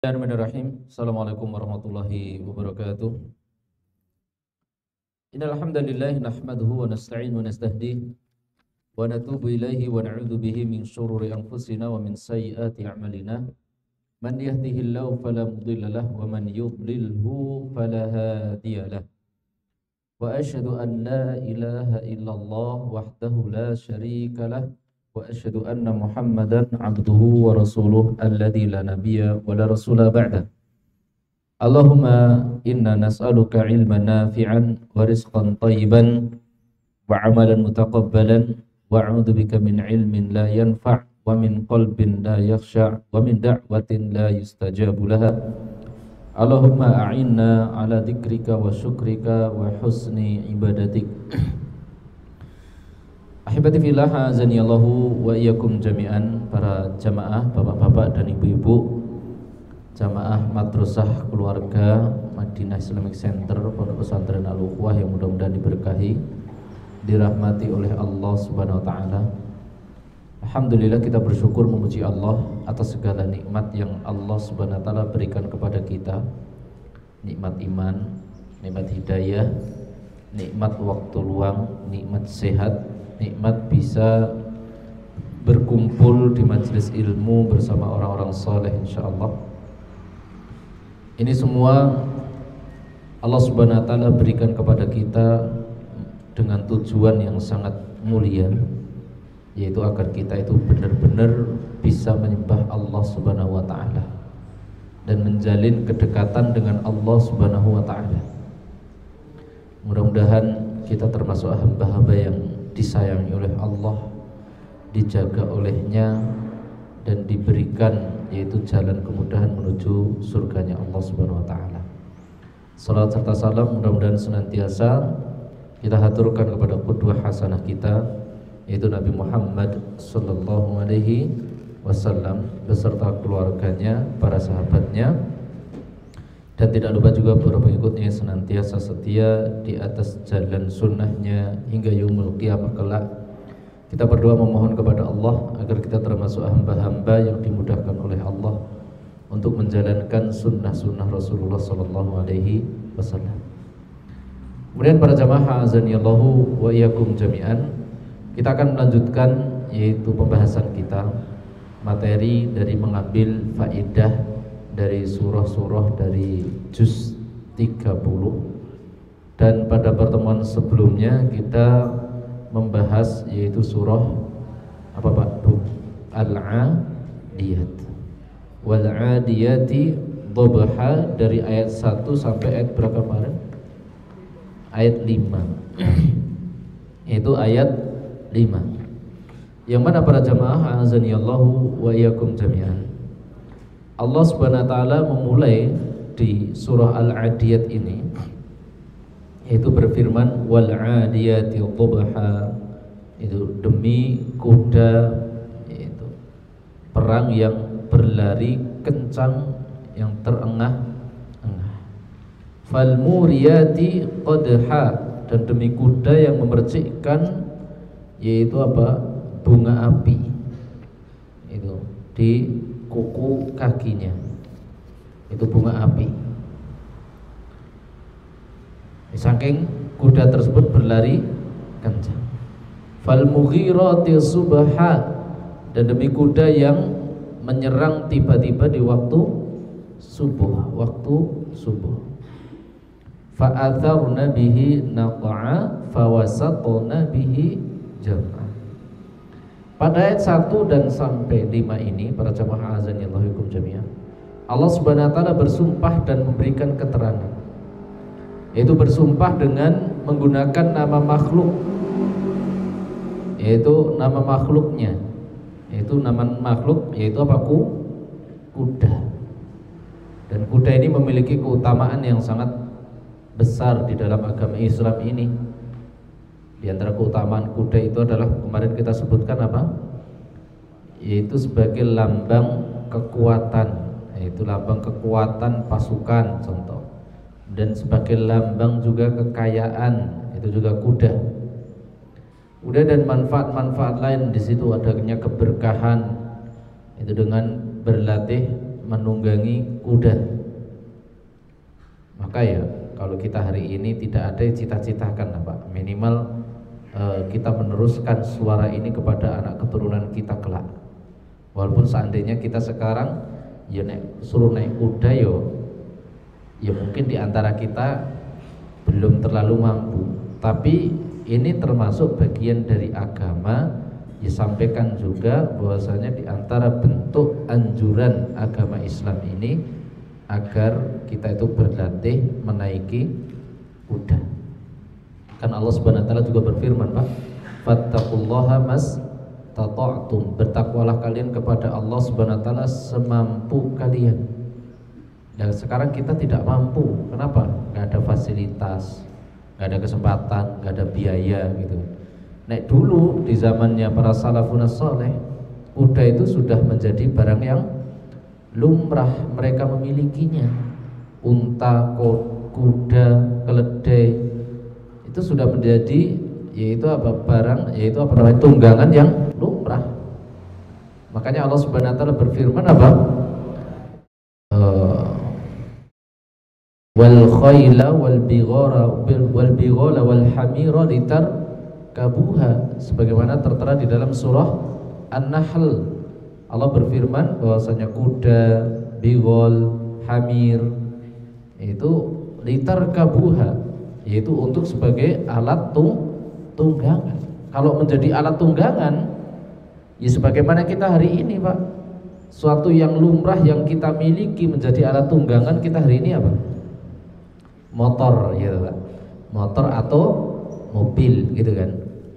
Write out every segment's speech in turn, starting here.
Bismillahirrahmanirrahim. Assalamualaikum warahmatullahi wabarakatuh. Innal hamdalillah nahmaduhu wa nasta'inu wa nastahdihi wa natubu ilaihi wa na'udzu bihi min syururi anfusina wa min sayyiati a'malina. Man yahdihillahu fala mudilla lahu wa man yudlilhu fala hadiya lahu. Wa asyhadu an la ilaha illallah wahdahu la syarika lahu wa asyhadu anna Muhammadan abduhu wa rasuluh alladzi la nabiyya wa la rasula ba'da. Allahumma inna nas'aluka ilman nafi'an wa rizqan thayyiban wa amalan mutaqabbalan wa a'udzubika min ilmin la yanfa' wa min qalbin la yakhsha' wa min da'watin la yustajabu laha. Allahumma a'inna ala dzikrika wa syukrika wa husni ibadatik. Ahibati fillah, azanillahu wa iyyakum jami'an. Para jamaah, bapak-bapak dan ibu-ibu, jamaah madrasah keluarga Madinah Islamic Center Pondok Pesantren Al-Ukhwah yang mudah-mudahan diberkahi, dirahmati oleh Allah Subhanahu wa taala. Alhamdulillah, kita bersyukur memuji Allah atas segala nikmat yang Allah Subhanahu wa taala berikan kepada kita. Nikmat iman, nikmat hidayah, nikmat waktu luang, nikmat sehat, nikmat bisa berkumpul di majelis ilmu bersama orang-orang saleh insyaallah. Ini semua Allah Subhanahu wa taala berikan kepada kita dengan tujuan yang sangat mulia, yaitu agar kita itu benar-benar bisa menyembah Allah Subhanahu wa taala dan menjalin kedekatan dengan Allah Subhanahu wa taala. Mudah-mudahan kita termasuk hamba-hamba yang disayangi oleh Allah, dijaga olehnya, dan diberikan yaitu jalan kemudahan menuju surganya Allah Subhanahu wa taala. Salawat serta salam mudah-mudahan senantiasa kita haturkan kepada qudwah hasanah kita, yaitu Nabi Muhammad sallallahu alaihi wasallam beserta keluarganya, para sahabatnya, dan tidak lupa juga para pengikutnya yang senantiasa setia di atas jalan sunnahnya hingga yaumul qiyamah kelak. Kita berdoa memohon kepada Allah agar kita termasuk hamba-hamba yang dimudahkan oleh Allah untuk menjalankan sunnah-sunnah Rasulullah sallallahu alaihi wasallam. Kemudian para jamaah azanillahu wa iyyakum jami'an, kita akan melanjutkan yaitu pembahasan kita, materi dari mengambil faedah dari surah-surah dari juz 30. Dan pada pertemuan sebelumnya kita membahas yaitu surah apa Pak? Al-'Adiyat. Wal-'adiyati dhabha, dari ayat 1 sampai ayat berapa kemarin? Ayat 5. Itu ayat 5. Yang mana para jamaah azanillahu wa iyyakum jami'an, Allah Subhanahu wa taala memulai di surah Al-'Adiyat ini yaitu berfirman wal 'adiyati dhabha, itu demi kuda, yaitu perang yang berlari kencang, yang terengah-engah. Fal muriyati qadha, dan demi kuda yang memercikkan yaitu apa? Bunga api itu di kuku kakinya, itu bunga api. Saking kuda tersebut berlari kencang. Fal mughirati subha, dan demi kuda yang menyerang tiba-tiba di waktu subuh, Fa'atharna bihi naqa'a fawasatna bihi jam'a. Pada ayat 1 dan sampai 5 ini, para jamaah azanillahu ikum jami'an, Allah Subhanahu wa taala bersumpah dan memberikan keterangan, yaitu bersumpah dengan menggunakan nama makhluk, yaitu nama makhluknya, yaitu nama makhluk, yaitu apa? Kuda. Dan kuda ini memiliki keutamaan yang sangat besar di dalam agama Islam ini. Di antara keutamaan kuda itu adalah kemarin kita sebutkan apa? Yaitu sebagai lambang kekuatan, yaitu lambang kekuatan pasukan contoh. Dan sebagai lambang juga kekayaan, itu juga kuda. Udah, dan manfaat-manfaat lain di situ adanya keberkahan, itu dengan berlatih menunggangi kuda. Maka ya kalau kita hari ini tidak ada cita-citakan Pak, minimal kita meneruskan suara ini kepada anak keturunan kita kelak. Walaupun seandainya kita sekarang ya suruh naik kuda ya mungkin diantara kita belum terlalu mampu, tapi ini termasuk bagian dari agama. Disampaikan juga bahwasanya diantara bentuk anjuran agama Islam ini agar kita itu berlatih menaiki kuda. Kan Allah Subhanahu wa taala juga berfirman, Pak, fattaqullaha mastata'tum, bertakwalah kalian kepada Allah Subhanahu wa taala semampu kalian. Dan sekarang kita tidak mampu. Kenapa? Gak ada fasilitas, gak ada kesempatan, gak ada biaya gitu. Nek dulu di zamannya para salafun saleh, kuda itu sudah menjadi barang yang lumrah, mereka memilikinya. Unta, kuda, keledai itu sudah menjadi tunggangan yang lumrah. Makanya Allah Subhanahu wa taala berfirman apa? Wal khayla wal bighala wal hamira litarkabuha, sebagaimana tertera di dalam surah An-Nahl. Allah berfirman bahwasanya kuda, bighal, hamir itu litarkabuha, yaitu untuk sebagai alat tunggangan. Kalau menjadi alat tunggangan, ya sebagaimana kita hari ini, Pak, suatu yang lumrah yang kita miliki menjadi alat tunggangan kita hari ini apa? Motor, gitu Pak. Motor atau mobil, gitu kan.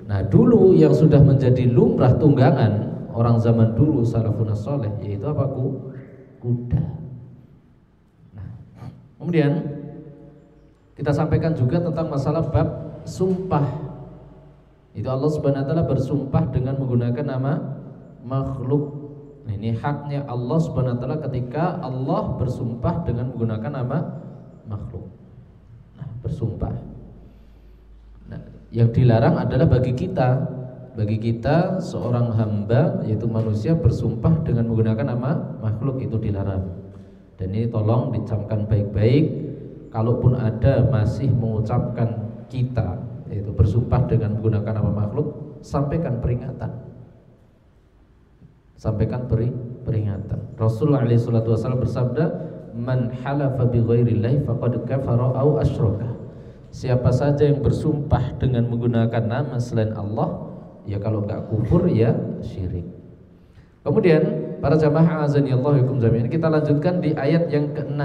Nah, dulu yang sudah menjadi lumrah tunggangan orang zaman dulu salafun saleh yaitu apa? Kuda. Nah, kemudian kita sampaikan juga tentang masalah bab sumpah. Itu Allah Subhanahu wa taala bersumpah dengan menggunakan nama makhluk. Nah, ini haknya Allah Subhanahu wa taala ketika Allah bersumpah dengan menggunakan nama makhluk. Nah, bersumpah. Nah, yang dilarang adalah bagi kita seorang hamba yaitu manusia bersumpah dengan menggunakan nama makhluk, itu dilarang. Dan ini tolong dicamkan baik-baik. Kalaupun ada masih mengucapkan kita yaitu bersumpah dengan menggunakan nama makhluk, sampaikan peringatan. Sampaikan peringatan. Rasulullah SAW bersabda, "Man halafa bi ghairillahi faqad kafara aw asyraka." Siapa saja yang bersumpah dengan menggunakan nama selain Allah, ya kalau enggak kufur ya syirik. Kemudian para jamaah azanillahu yakum jami'an, kita lanjutkan di ayat yang ke-6.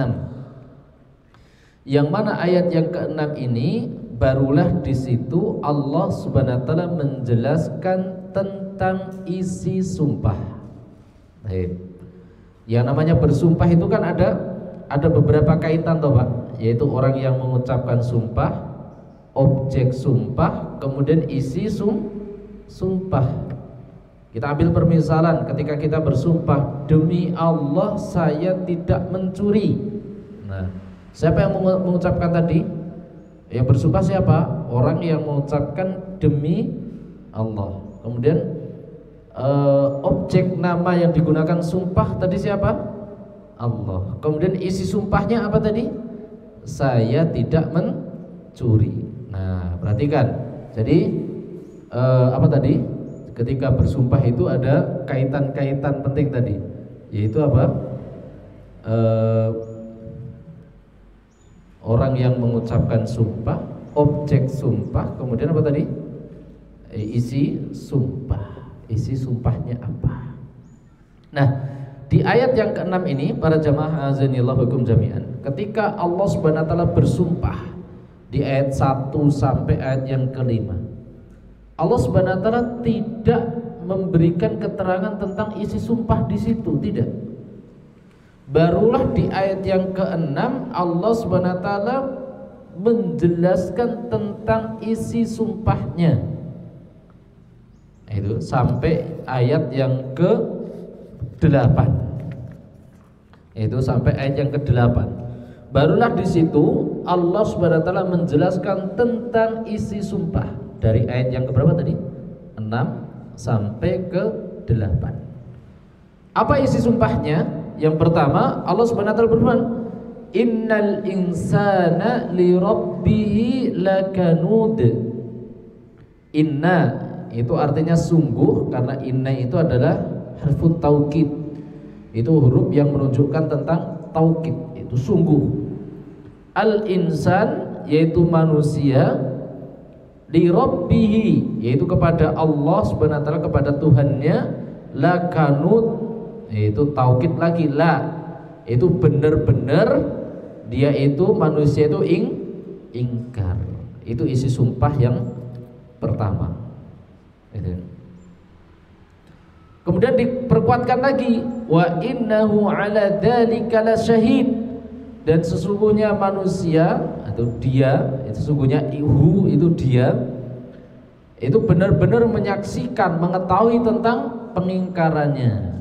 Yang mana ayat yang ke-6 ini barulah di situ Allah Subhanahu wa taala menjelaskan tentang isi sumpah. Baik. Yang namanya bersumpah itu kan ada beberapa kaitan toh Pak, yaitu orang yang mengucapkan sumpah, objek sumpah, kemudian isi sumpah. Kita ambil permisalan ketika kita bersumpah, demi Allah saya tidak mencuri. Nah, siapa yang mengucapkan tadi? Yang bersumpah siapa? Orang yang mengucapkan demi Allah. Kemudian objek nama yang digunakan sumpah tadi siapa? Allah. Kemudian isi sumpahnya apa tadi? Saya tidak mencuri. Nah, perhatikan. Jadi apa tadi? Ketika bersumpah itu ada kaitan-kaitan penting tadi, yaitu apa? Orang yang mengucapkan sumpah, objek sumpah, kemudian apa tadi? Isi sumpah. Isi sumpahnya apa? Nah, di ayat yang ke-6 ini para jamaah azanillahu hukum jami'an, ketika Allah Subhanahu wa taala bersumpah di ayat 1 sampai ayat yang ke-5, Allah Subhanahu wa taala tidak memberikan keterangan tentang isi sumpah di situ, tidak. Barulah di ayat yang ke-6 Allah Subhanahu wa taala menjelaskan tentang isi sumpahnya. Itu sampai ayat yang ke-8. Itu sampai ayat yang ke-8. Barulah di situ Allah Subhanahu wa taala menjelaskan tentang isi sumpah dari ayat yang keberapa tadi? 6 sampai ke 8. Apa isi sumpahnya? Yang pertama, Allah Subhanahu wa taala berfirman, "Innal insana li rabbih lakanud." Inna itu artinya sungguh, karena inna itu adalah harfut taukid. Itu huruf yang menunjukkan tentang taukid, itu sungguh. Al-insan yaitu manusia, li rabbih yaitu kepada Allah Subhanahu wa taala, kepada Tuhannya, lakanud yaitu taukid lagi, la itu benar-benar dia itu manusia itu ingkar. Itu isi sumpah yang pertama. Kemudian diperkuatkan lagi, wa innahu ala dzalika lasyahid, dan sesungguhnya manusia atau dia itu sesungguhnya itu dia itu benar-benar menyaksikan, mengetahui tentang pengingkarannya.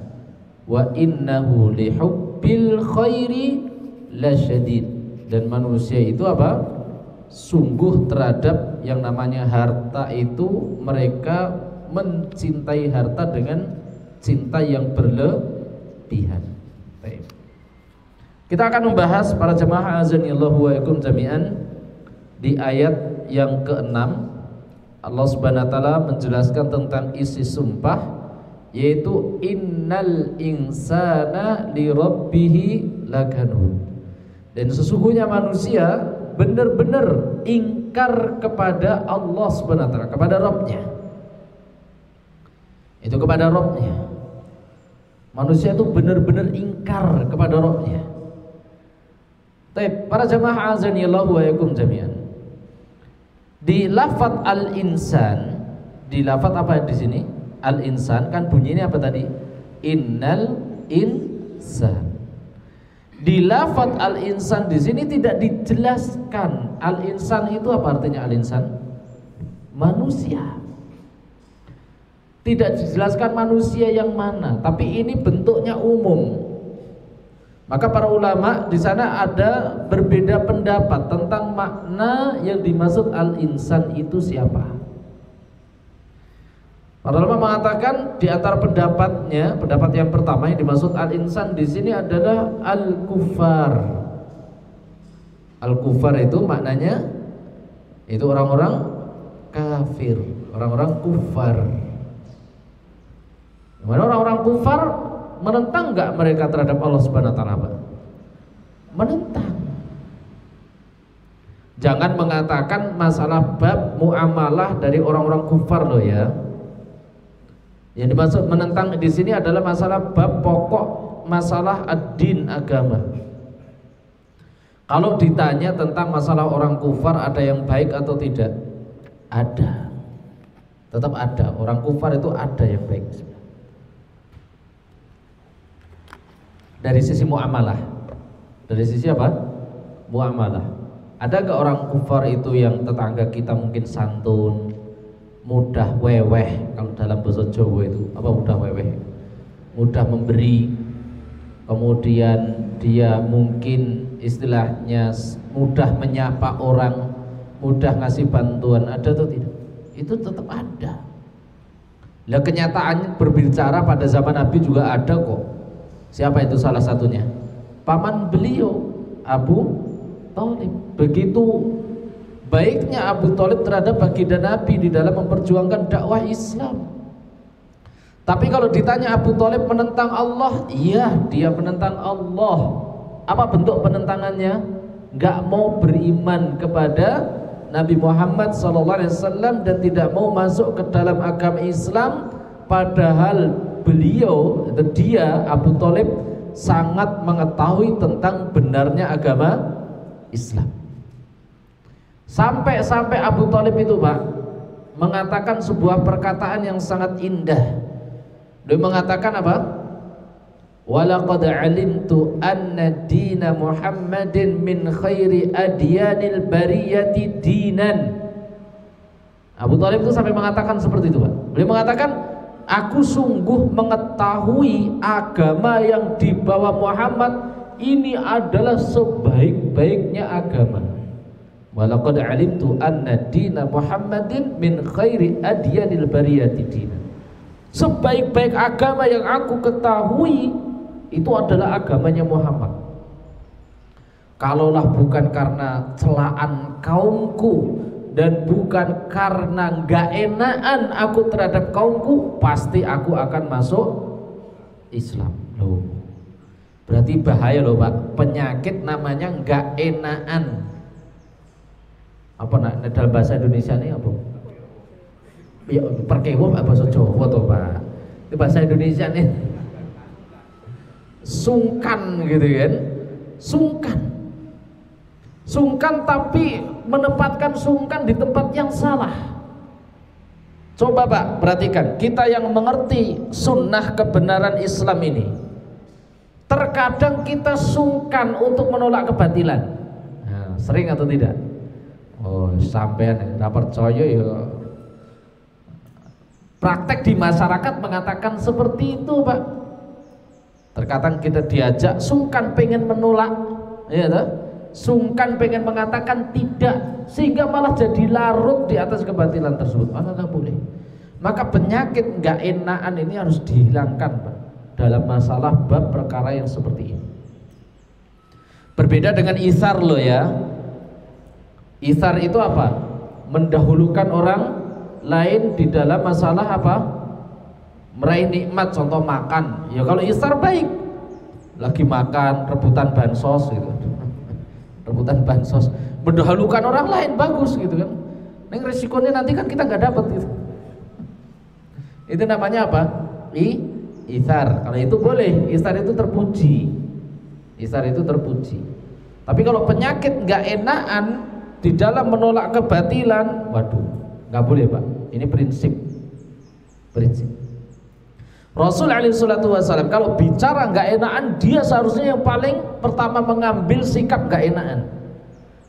Wa innahu lihubbil khairi lasyadid, dan manusia itu apa? Sungguh terhadap yang namanya harta itu mereka mencintai harta dengan cinta yang berlebihan. Baik. Kita akan membahas para jemaah azanillahu wa ikum jami'an di ayat yang ke-6. Allah Subhanahu wa taala menjelaskan tentang isi sumpah, yaitu innal insana li rabbih lakanud. Dan sesungguhnya manusia benar-benar ingkar kepada Allah Subhanahu wa taala, kepada Rabb-Nya. Itu kepada Rabb-Nya. Manusia itu benar-benar ingkar kepada Rabb-Nya. Para jamaah azanillahu wa yakum jami'an. Di lafaz al-insan, di lafaz apa di sini? Al-insan kan bunyinya apa tadi? Innal insan. Di lafaz al-insan di sini tidak dijelaskan al-insan itu apa artinya al-insan? Manusia. Tidak dijelaskan manusia yang mana, tapi ini bentuknya umum. Maka para ulama di sana ada berbeda pendapat tentang makna yang dimaksud al-insan itu siapa. Para ulama mengatakan di antara pendapatnya, pendapat yang pertama yang dimaksud al-insan di sini adalah al-kufar. Al-kufar itu maknanya itu orang-orang kafir, orang-orang kufar. Mana orang-orang kufar menentang enggak mereka terhadap Allah Subhanahu wa taala? Menentang. Jangan mengatakan masalah bab muamalah dari orang-orang kufar loh ya. Yang dimaksud menentang di sini adalah masalah bab pokok, masalah ad-din, agama. Kalau ditanya tentang masalah orang kufar ada yang baik atau tidak? Ada. Tetap ada. Orang kufar itu ada yang baik. Dari sisi muamalah. Dari sisi apa? Muamalah. Ada gak orang kufar itu yang tetangga kita mungkin santun, mudah weweh, kalau dalam bahasa Jawa itu apa mudah weweh? Mudah memberi, kemudian dia mungkin istilahnya mudah menyapa orang, mudah ngasih bantuan, ada atau tidak? Itu tetap ada. Lah kenyataannya berbicara pada zaman Nabi juga ada kok. Siapa itu salah satunya? Paman beliau Abu Thalib. Begitu baiknya Abu Thalib terhadap baginda Nabi di dalam memperjuangkan dakwah Islam. Tapi kalau ditanya Abu Thalib menentang Allah, iya dia menentang Allah. Apa bentuk penentangannya? Gak mau beriman kepada Nabi Muhammad SAW dan tidak mau masuk ke dalam agama Islam, padahal beliau atau dia Abu Thalib sangat mengetahui tentang benarnya agama Islam. Sampai-sampai Abu Thalib itu Pak mengatakan sebuah perkataan yang sangat indah. Dia mengatakan apa? Walaqad alimtu anna dina Muhammadin min khairi adyanil bariyati dinan. Abu Thalib itu sampai mengatakan seperti itu Pak. Beliau mengatakan, aku sungguh mengetahui agama yang dibawa Muhammad ini adalah sebaik-baiknya agama. Walaqad alimtu anna dina Muhammadin min khairi adyanil bariyati dinan. Sebaik-baik agama yang aku ketahui itu adalah agamanya Muhammad. Kalaulah bukan karena celaan kaumku dan bukan karena nggak enakan aku terhadap kaumku, pasti aku akan masuk Islam. Loh, berarti bahaya loh Pak. Penyakit namanya nggak enakan. Apa dalam bahasa Indonesia ini apa? Ya perkewo apa bahasa Jawa toh Pak? Itu bahasa Indonesia nih. Sungkan gitu kan? Sungkan tapi menempatkan sungkan di tempat yang salah. Coba Pak perhatikan, kita yang mengerti sunnah kebenaran Islam ini, terkadang kita sungkan untuk menolak kebatilan. Nah, sering atau tidak? Oh, sampean nggak percaya ya. Praktek di masyarakat mengatakan seperti itu Pak. Terkadang kita diajak sungkan pengen menolak, ya toh? Sungkan pengen mengatakan tidak, sehingga malah jadi larut di atas kebatilan tersebut. Maka nggak boleh. Maka penyakit nggak enakan ini harus dihilangkan Pak, dalam masalah bab perkara yang seperti ini. Berbeda dengan isar loh ya. Isar itu apa? Mendahulukan orang lain di dalam masalah apa? Meraih nikmat, contoh makan. Ya kalau isar baik, lagi makan rebutan bansos gitu. Rebutan bansos, mendahulukan orang lain, bagus gitu kan. Neng resikonya nanti kan kita nggak dapat gitu. Itu namanya apa? Isar. Kalau itu boleh, isar itu terpuji. Isar itu terpuji. Tapi kalau penyakit nggak enakan di dalam menolak kebatilan, waduh, nggak boleh Pak. Ini prinsip. Rasul SAW kalau bicara nggak enakan, dia seharusnya yang paling pertama mengambil sikap nggak enakan.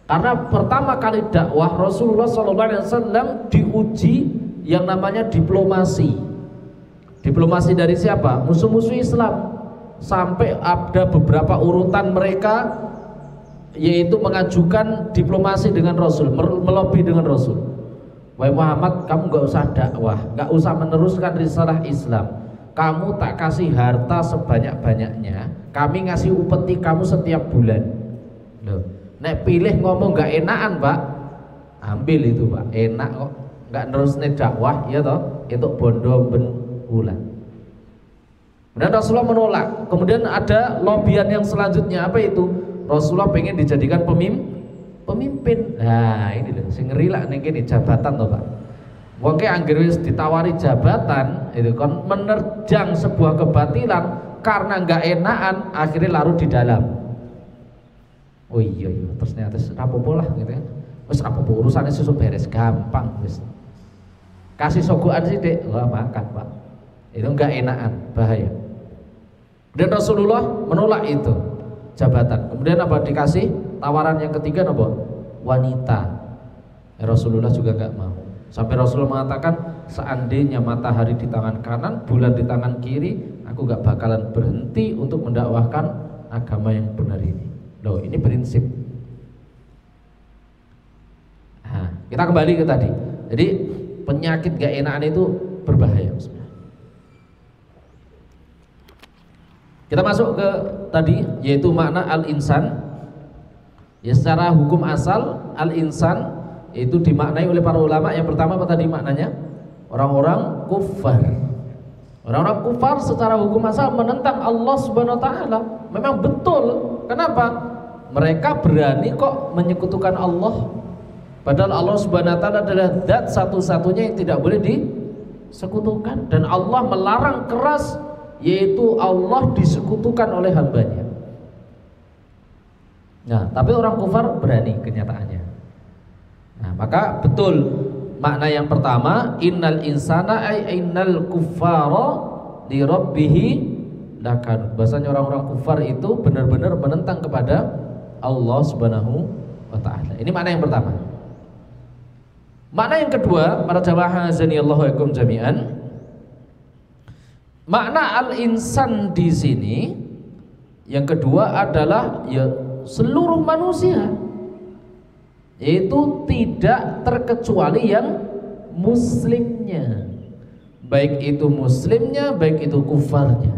Karena pertama kali dakwah Rasulullah SAW diuji yang namanya diplomasi. Diplomasi dari siapa? Musuh-musuh Islam. Sampai ada beberapa urutan mereka, yaitu mengajukan diplomasi dengan Rasul, melobi dengan Rasul. Wahai Muhammad, kamu nggak usah dakwah, nggak usah meneruskan risalah Islam. Kamu tak kasih harta sebanyak-banyaknya, kami ngasih upeti kamu setiap bulan. Loh, nek pilih ngomong gak enakan Pak, ambil itu Pak, enak kok, gak nerusnya dakwah, ya toh, itu bondo ben bulan. Kemudian Rasulullah menolak. Kemudian ada lobian yang selanjutnya, apa itu? Rasulullah pengen dijadikan pemimpin. Nah ini loh, sing ngeri lah nih gini, jabatan toh Pak. Wong anggere wis ditawari jabatan itu kan menerjang sebuah kebatilan karena nggak enakan, akhirnya larut di dalam. Oh iya, terus ternyata rapopo lah gitu ya. Wis rapopo, urusannya susuk beres, gampang wis. Kasih sogokan sih dek, wah makan Pak. Itu nggak enakan, bahaya. Dan Rasulullah menolak itu jabatan. Kemudian apa? Dikasih tawaran yang ketiga apa? Wanita. Rasulullah juga nggak mau. Sampai Rasulullah mengatakan, seandainya matahari di tangan kanan, bulan di tangan kiri, aku gak bakalan berhenti untuk mendakwahkan agama yang benar ini. Loh, ini prinsip. Nah, kita kembali ke tadi. Jadi penyakit gak enakan itu berbahaya. Kita masuk ke tadi, yaitu makna al-insan. Ya, secara hukum asal al-insan itu dimaknai oleh para ulama. Yang pertama apa tadi maknanya? Orang-orang kufar. Orang-orang kufar secara hukum asal menentang Allah Subhanahu wa taala. Memang betul. Kenapa? Mereka berani kok menyekutukan Allah. Padahal Allah Subhanahu wa taala adalah zat satu-satunya yang tidak boleh disekutukan, dan Allah melarang keras, yaitu Allah disekutukan oleh hambanya. Nah, tapi orang kufar berani kenyataannya. Nah, maka betul makna yang pertama, innal insana ay innal kuffara li rabbih lakan. Bahasanya orang-orang kufar itu benar-benar menentang kepada Allah Subhanahu wa taala. Ini makna yang pertama. Makna yang kedua, para jamaah azanillahu wa ikum jami'an. Makna al-insan di sini yang kedua adalah ya seluruh manusia, yaitu tidak terkecuali yang muslimnya, baik itu muslimnya, baik itu kufarnya.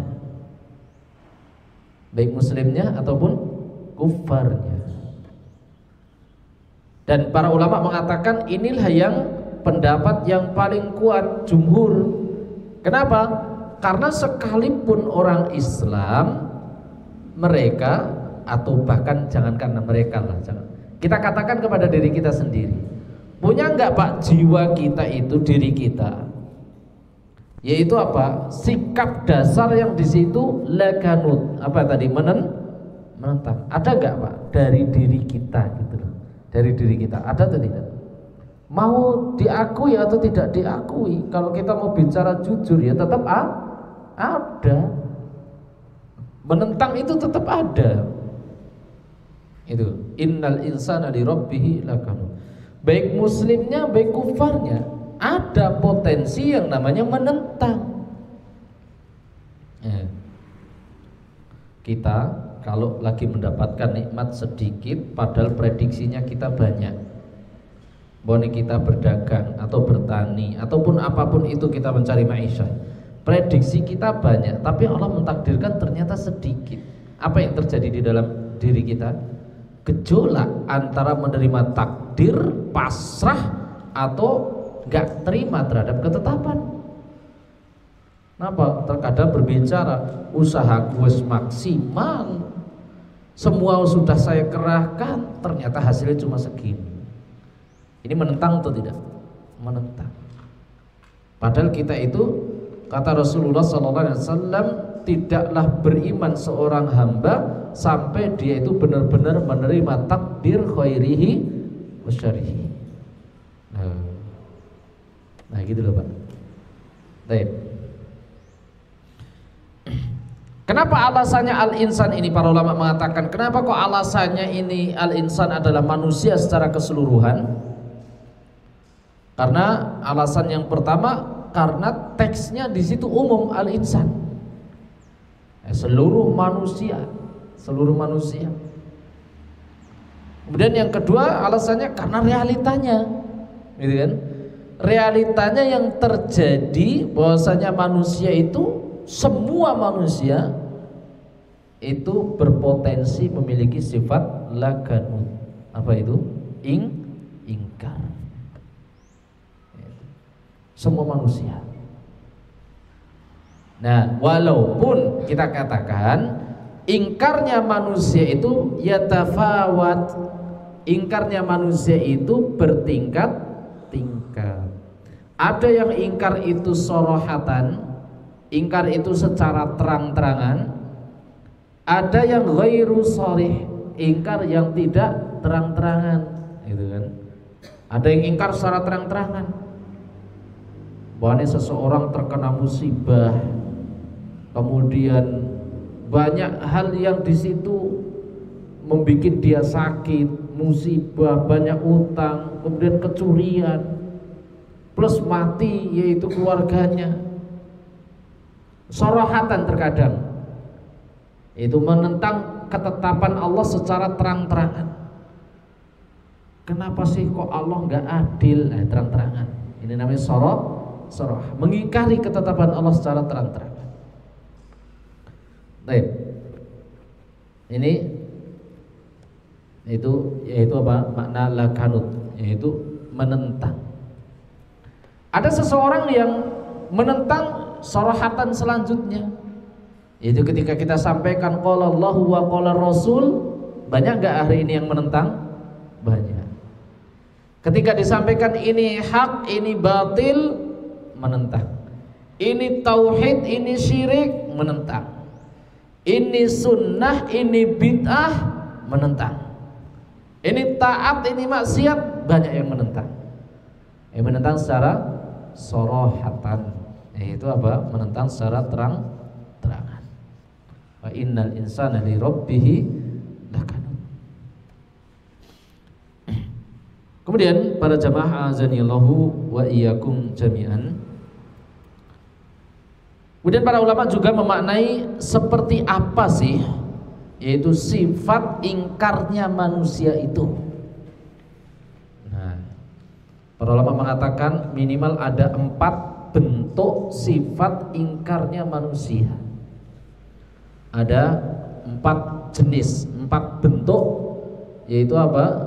baik muslimnya ataupun kufarnya. Dan para ulama mengatakan inilah yang pendapat yang paling kuat jumhur. Kenapa? Karena sekalipun orang Islam, mereka atau bahkan jangankan mereka lah, kita katakan kepada diri kita sendiri, punya enggak Pak jiwa kita itu diri kita? Yaitu apa? Sikap dasar yang di situ lakanut. Apa tadi? Menentang. Ada enggak Pak dari diri kita gitu loh. Dari diri kita ada atau tidak? Mau diakui atau tidak diakui, kalau kita mau bicara jujur ya tetap ada. Menentang itu tetap ada. Itu innal insana li rabbih lakanut. Baik muslimnya baik kufarnya ada potensi yang namanya menentang. Kita kalau lagi mendapatkan nikmat sedikit padahal prediksinya kita banyak, boleh kita berdagang atau bertani ataupun apapun itu kita mencari maisha, prediksi kita banyak tapi Allah mentakdirkan ternyata sedikit. Apa yang terjadi di dalam diri kita? Gejolak antara menerima takdir, pasrah, atau gak terima terhadap ketetapan. Kenapa? Terkadang berbicara usaha gue maksimal, semua sudah saya kerahkan, ternyata hasilnya cuma segini. Ini menentang atau tidak? Menentang. Padahal kita itu, kata Rasulullah SAW, tidaklah beriman seorang hamba sampai dia itu benar-benar menerima takdir khairihi wa syarrihi. Nah gitu loh Pak. Baik. Kenapa alasannya al-insan ini? Para ulama mengatakan kenapa kok alasannya ini al-insan adalah manusia secara keseluruhan? Karena alasan yang pertama, karena teksnya di situ umum al-insan, seluruh manusia, seluruh manusia. Kemudian yang kedua alasannya karena realitanya, gitu kan? Realitanya yang terjadi bahwasanya manusia itu, semua manusia itu berpotensi memiliki sifat lakanut. Apa itu? Ingkar. Semua manusia. Nah, walaupun kita katakan ingkarnya manusia itu yatafawat, ingkarnya manusia itu bertingkat-tingkat. Ada yang ingkar itu sorohatan, ingkar itu secara terang-terangan. Ada yang ghairu sharih, ingkar yang tidak terang-terangan, gitu kan? Ada yang ingkar secara terang-terangan, bahwa seseorang terkena musibah, kemudian banyak hal yang di situ membuat dia sakit, musibah, banyak utang, kemudian kecurian, plus mati yaitu keluarganya. Sorohatan terkadang itu menentang ketetapan Allah secara terang-terangan. Kenapa sih kok Allah nggak adil? Terang-terangan. Ini namanya soroh, mengingkari ketetapan Allah secara terang-terangan. Baik. Ini yaitu apa? Makna lakanut, yaitu menentang. Ada seseorang yang menentang sorohatan selanjutnya, yaitu ketika kita sampaikan qala Allahu wa qala Rasul. Banyak gak hari ini yang menentang? Banyak. Ketika disampaikan ini hak, ini batil, menentang. Ini tauhid, ini syirik, menentang. Ini sunnah, ini bid'ah, menentang. Ini taat, ini maksiat, banyak yang menentang. Yang menentang secara sorohatan, yaitu apa? Menentang secara terang-terangan. Wa innal insana li rabbih lakanut. Kemudian para jamaah azanillahu wa iyyakum jami'an. Kemudian para ulama juga memaknai seperti apa sih, yaitu sifat ingkarnya manusia itu. Nah, para ulama mengatakan minimal ada 4 bentuk sifat ingkarnya manusia. Ada 4 jenis, 4 bentuk, yaitu apa?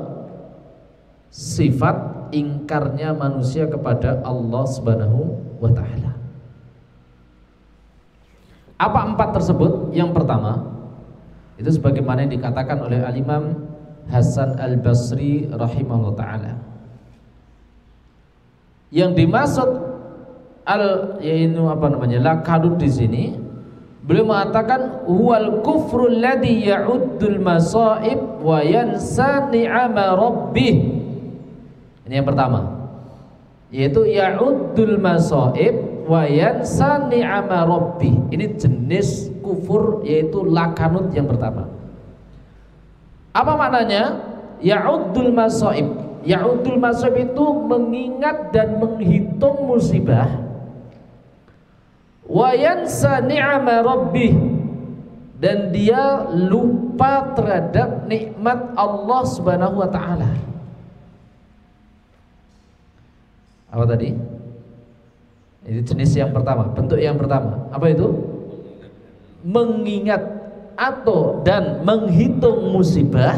Sifat ingkarnya manusia kepada Allah Subhanahu wa ta'ala. Apa 4 tersebut? Yang pertama, itu sebagaimana yang dikatakan oleh Al-Imam Hasan Al-Basri rahimahullah ta'ala. Yang dimaksud lakanut di sini, beliau mengatakan huwal kufru alladhi ya'uddul masaib wa yansa ni'ama rabbih. Ini yang pertama, yaitu ya'uddul masaib wa yansa ni'ama rabbih. Ini jenis kufur, yaitu lakanut yang pertama. Apa maknanya? Ya'uddul masaib. Ya'uddul masaib itu mengingat dan menghitung musibah. Wa yansa ni'ama rabbih, dan dia lupa terhadap nikmat Allah Subhanahu wa ta'ala. Apa tadi? Ini jenis yang pertama, bentuk yang pertama. Apa itu? Mengingat atau dan menghitung musibah,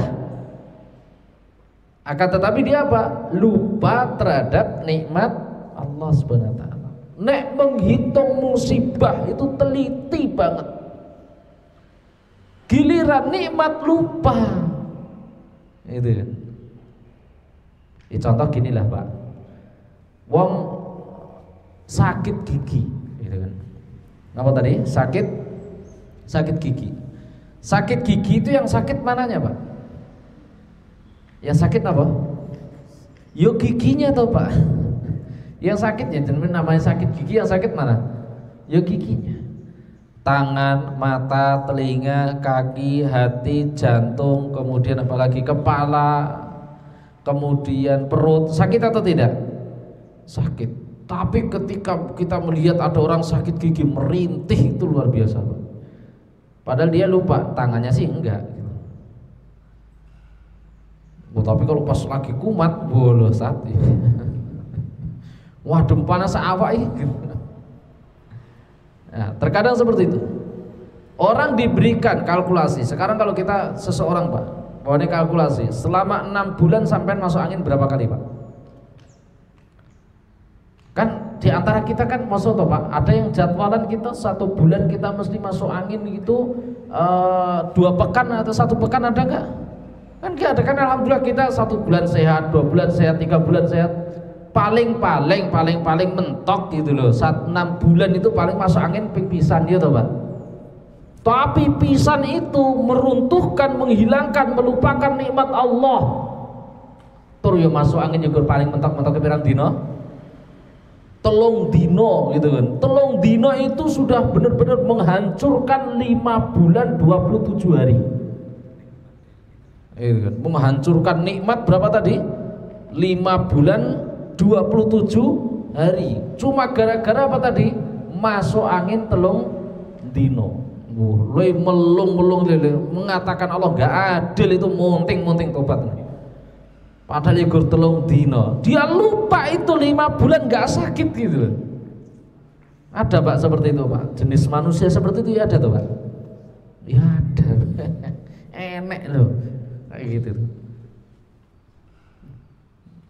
akan tetapi dia apa? Lupa terhadap nikmat Allah Subhanahu wa ta'ala. Nek menghitung musibah itu teliti banget, giliran nikmat lupa. Itu kan. Contoh gini lah Pak, wong sakit gigi, gitu kan. Apa tadi? Sakit gigi. Sakit gigi itu yang sakit mananya Pak? Yang sakit apa? Yo giginya toh Pak. Yang sakitnya, namanya sakit gigi, yang sakit mana? Yo giginya. Tangan, mata, telinga, kaki, hati, jantung, kemudian apalagi kepala, kemudian perut. Sakit atau tidak? Sakit. Tapi ketika kita melihat ada orang sakit gigi merintih, itu luar biasa Pak. Padahal dia lupa, tangannya sih enggak. Tapi kalau pas lagi kumat, bolo sate. Waduh panas awak ini. Nah, terkadang seperti itu. Orang diberikan kalkulasi. Sekarang kalau kita seseorang Pak, ini kalkulasi selama 6 bulan sampai masuk angin berapa kali Pak? Kan di antara kita kan masuk toh Pak, ada yang jadwalan kita 1 bulan kita mesti masuk angin gitu, 2 pekan atau 1 pekan, ada nggak? Kan nggak ada kan. Alhamdulillah kita 1 bulan sehat, 2 bulan sehat, 3 bulan sehat. Paling mentok gitu loh. 6 bulan itu paling masuk angin pisan gitu Pak. Tapi pisan itu meruntuhkan, menghilangkan, melupakan nikmat Allah. Tur yo masuk angin juga paling mentok-mentok pirang dino? 3 dino gitu kan. 3 dino itu sudah benar-benar menghancurkan 5 bulan 27 hari. Gitu kan. Menghancurkan nikmat berapa tadi? 5 bulan 27 hari. Cuma gara-gara apa tadi? Masuk angin 3 dino. Melung mengatakan Allah gak adil, itu munting tobat. Padahal ya 3 dino. Dia lupa itu 5 bulan gak sakit gitu. Ada Pak seperti itu Pak. Jenis manusia seperti itu ya ada tuh Pak. Ya ada. Enek loh. Kayak gitu.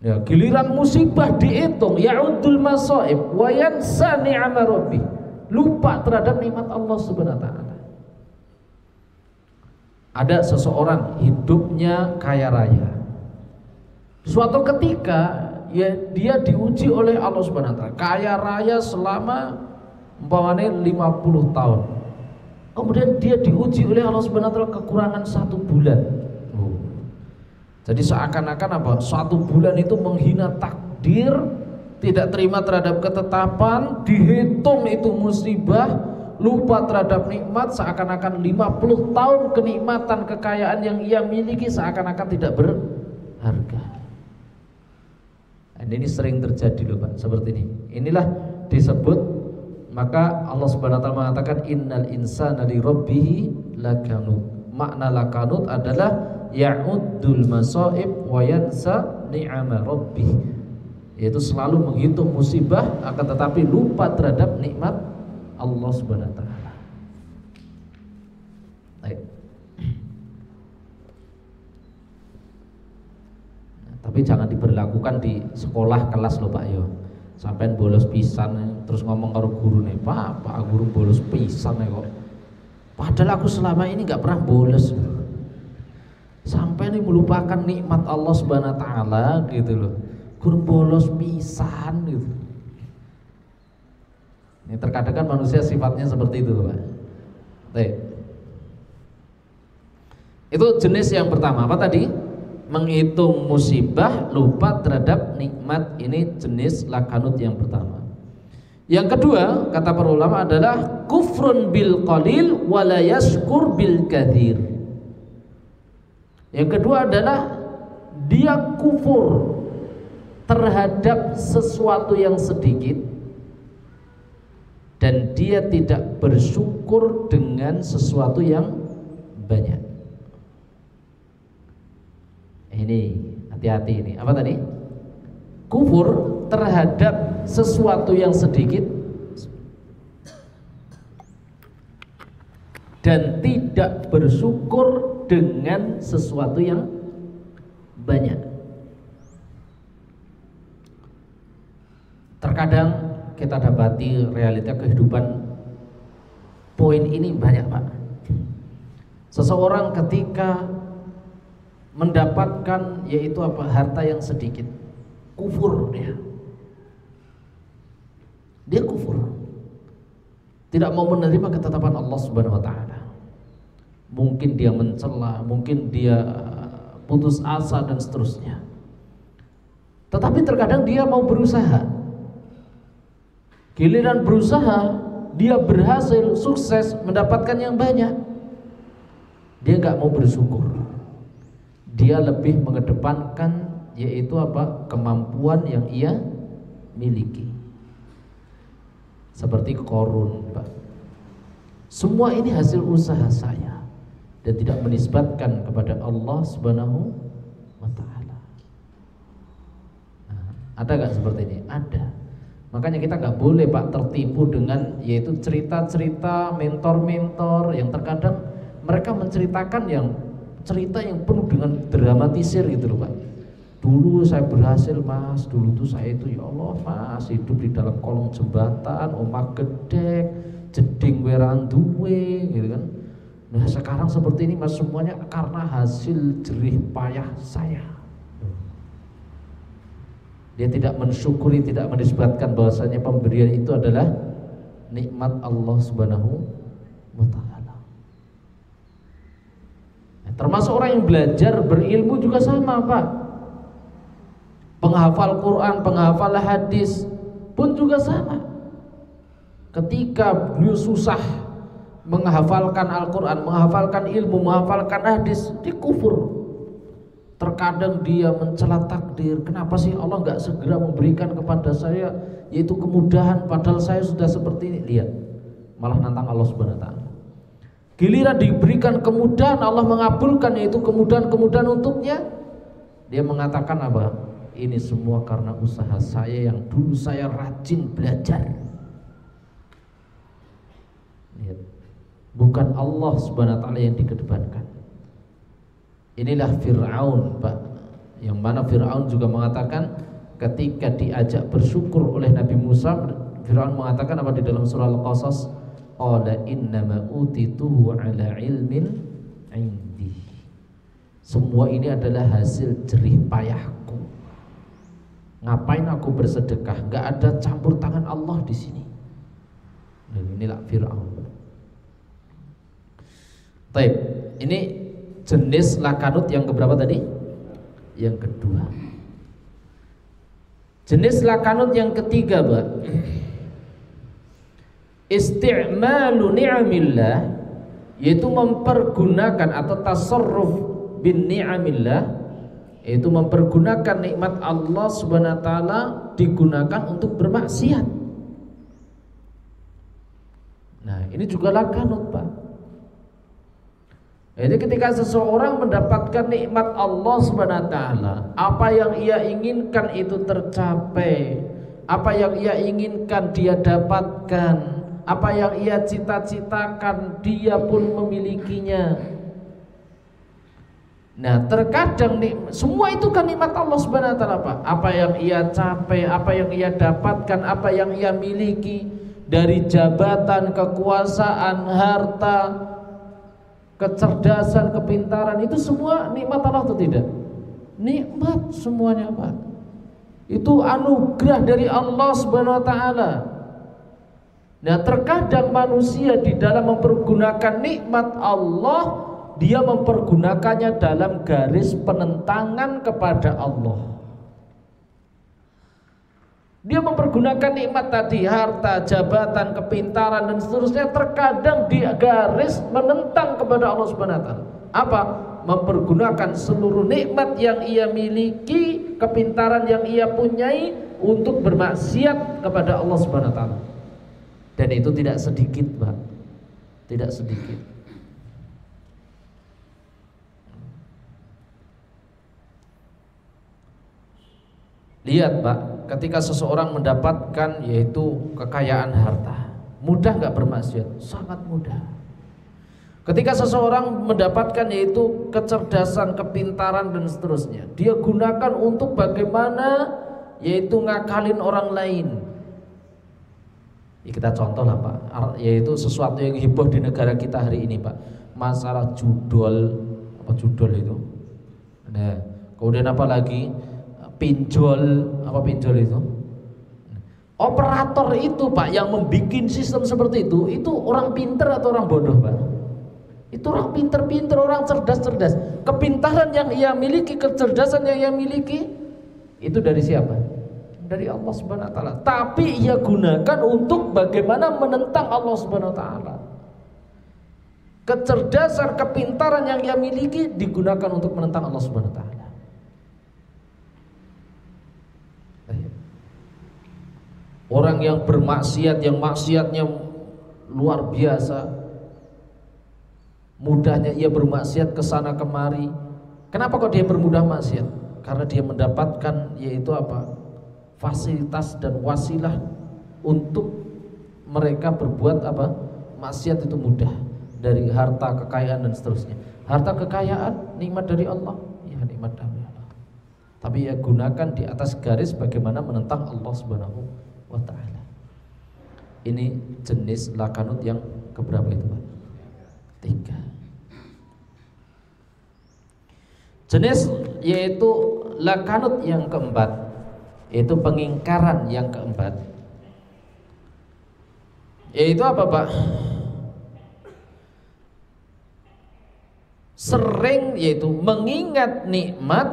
Ya, giliran musibah dihitung, ya'udul masaib wa yansa ni'ama rabbih. Lupa terhadap nikmat Allah Subhanahu wa ta'ala. Ada seseorang hidupnya kaya raya. Suatu ketika ya dia diuji oleh Allah Subhanahu wa ta'ala. Kaya raya selama umpamanya 50 tahun. Kemudian dia diuji oleh Allah Subhanahu wa ta'ala kekurangan 1 bulan. Jadi seakan-akan apa? 1 bulan itu menghina takdir, tidak terima terhadap ketetapan, dihitung itu musibah, lupa terhadap nikmat, seakan-akan 50 tahun kenikmatan, kekayaan yang ia miliki seakan-akan tidak berharga. Dan ini sering terjadi loh Pak, seperti ini. Inilah disebut, maka Allah Subhanahu wa ta'ala mengatakan innal insana li rabbih lakanut. Makna lakanut adalah ya'uddul masaib wa yansa ni'ama rabbih, yaitu selalu menghitung musibah akan tetapi lupa terhadap nikmat Allah Subhanahu wa ta'ala. Baik. Tapi jangan diberlakukan di sekolah kelas loh Pak yo. Sampai bolos pisan terus ngomong karo guru nih, Pak guru bolos pisan nih kok. Padahal aku selama ini nggak pernah bolos. Sampai nih melupakan nikmat Allah Subhanahu wa taala gitu loh. Guru bolos pisan gitu. Ini terkadang kan manusia sifatnya seperti itu Pak. Itu jenis yang pertama. Apa tadi? Menghitung musibah, lupa terhadap nikmat. Ini jenis lakanut yang pertama. Yang kedua, kata para ulama adalah kufrun bil qalil wa la yashkur bil katsir. Yang kedua adalah dia kufur terhadap sesuatu yang sedikit dan dia tidak bersyukur dengan sesuatu yang banyak. Ini hati-hati ini. Apa tadi? Kufur terhadap sesuatu yang sedikit dan tidak bersyukur dengan sesuatu yang banyak. Terkadang kita dapati realita kehidupan poin ini banyak Pak. Seseorang ketika mendapatkan yaitu apa, harta yang sedikit, kufur dia kufur, tidak mau menerima ketetapan Allah Subhanahu wa taala. Mungkin dia mencela, mungkin dia putus asa dan seterusnya. Tetapi terkadang dia mau berusaha. Giliran berusaha, dia berhasil, sukses, mendapatkan yang banyak, dia nggak mau bersyukur. Dia lebih mengedepankan yaitu apa, kemampuan yang ia miliki. Seperti Qarun Pak. Semua ini hasil usaha saya dan tidak menisbatkan kepada Allah Subhanahu wa taala. Nah, ada nggak seperti ini? Ada. Makanya kita nggak boleh Pak tertipu dengan yaitu cerita-cerita mentor-mentor yang terkadang mereka menceritakan yang cerita yang penuh dengan dramatisir gitu loh Pak. Dulu saya berhasil Mas, dulu tuh saya itu ya Allah Mas hidup di dalam kolong jembatan, omah gedek, jeding weran duwe gitu kan. Nah sekarang seperti ini Mas, semuanya karena hasil jerih payah saya. Dia tidak mensyukuri, tidak menisbatkan bahwasanya pemberian itu adalah nikmat Allah Subhanahu wa taala. Termasuk orang yang belajar berilmu juga sama Pak. Penghafal Quran, penghafal hadis pun juga sama. Ketika beliau susah menghafalkan Al-Quran, menghafalkan ilmu, menghafalkan hadis, dia kufur. Terkadang dia mencela takdir, kenapa sih Allah nggak segera memberikan kepada saya yaitu kemudahan, padahal saya sudah seperti ini. Lihat, malah nantang Allah Subhanahu wa taala. Giliran diberikan kemudahan, Allah mengabulkan yaitu kemudahan-kemudahan untuknya, dia mengatakan apa? Ini semua karena usaha saya yang dulu saya rajin belajar. Lihat, bukan Allah Subhanahu wa taala yang dikedepankan. Inilah Fir'aun Pak, yang mana Fir'aun juga mengatakan ketika diajak bersyukur oleh Nabi Musa, Fir'aun mengatakan apa di dalam surah Al-Qasas? Qala innama utituhu ala ilmin indi. Semua ini adalah hasil jerih payahku. Ngapain aku bersedekah? Gak ada campur tangan Allah di sini. Dan inilah Fir'aun. Baik, ini jenis lakanut yang keberapa tadi? Yang kedua. Jenis lakanut yang ketiga, Pak. Isti'malu ni'amillah, yaitu mempergunakan atau tasarruf bin ni'amillah, yaitu mempergunakan nikmat Allah Subhanahu wa taala digunakan untuk bermaksiat. Nah, ini juga lakanut, Pak. Jadi ketika seseorang mendapatkan nikmat Allah Subhanahu wa taala, apa yang ia inginkan itu tercapai, apa yang ia inginkan dia dapatkan, apa yang ia cita-citakan dia pun memilikinya. Nah, terkadang semua itu kan nikmat Allah Subhanahu wa taala, Pak. Apa yang ia capai, apa yang ia dapatkan, apa yang ia miliki dari jabatan, kekuasaan, harta, kecerdasan, kepintaran, itu semua nikmat Allah atau tidak? Nikmat semuanya, Pak. Itu anugerah dari Allah Subhanahu wa taala. Nah, terkadang manusia di dalam mempergunakan nikmat Allah, dia mempergunakannya dalam garis penentangan kepada Allah. Dia mempergunakan nikmat tadi, harta, jabatan, kepintaran dan seterusnya, terkadang di garis menentang kepada Allah Subhanahu wa taala. Apa? Mempergunakan seluruh nikmat yang ia miliki, kepintaran yang ia punyai untuk bermaksiat kepada Allah Subhanahu wa taala. Dan itu tidak sedikit, Pak. Tidak sedikit. Lihat, Pak, ketika seseorang mendapatkan yaitu kekayaan harta, mudah nggak bermaksiat? Sangat mudah. Ketika seseorang mendapatkan yaitu kecerdasan, kepintaran dan seterusnya, dia gunakan untuk bagaimana yaitu ngakalin orang lain. Ya, kita contoh lah, Pak, yaitu sesuatu yang heboh di negara kita hari ini, Pak, masalah judol, apa judol itu? Nah, kemudian apa lagi? Pinjol, apa pinjol itu? Operator itu, Pak, yang membuat sistem seperti itu orang pinter atau orang bodoh, Pak? Itu orang pinter-pinter, orang cerdas-cerdas. Kepintaran yang ia miliki, kecerdasan yang ia miliki, itu dari siapa? Dari Allah Subhanahu wa taala. Tapi ia gunakan untuk bagaimana menentang Allah Subhanahu wa taala. Kecerdasan, kepintaran yang ia miliki digunakan untuk menentang Allah Subhanahu wa taala. Orang yang bermaksiat, yang maksiatnya luar biasa, mudahnya ia bermaksiat ke sana kemari. Kenapa kok dia bermudah maksiat? Karena dia mendapatkan yaitu apa? Fasilitas dan wasilah untuk mereka berbuat apa? Maksiat itu mudah, dari harta, kekayaan dan seterusnya. Harta, kekayaan nikmat dari Allah, ya nikmat dari Allah. Tapi ia gunakan di atas garis bagaimana menentang Allah Subhanahu wa ta'ala. Ini jenis lakanut yang keberapa itu, Pak? 3. Jenis yaitu lakanut yang keempat, yaitu pengingkaran yang keempat. Yaitu apa, Pak? Sering yaitu mengingat nikmat,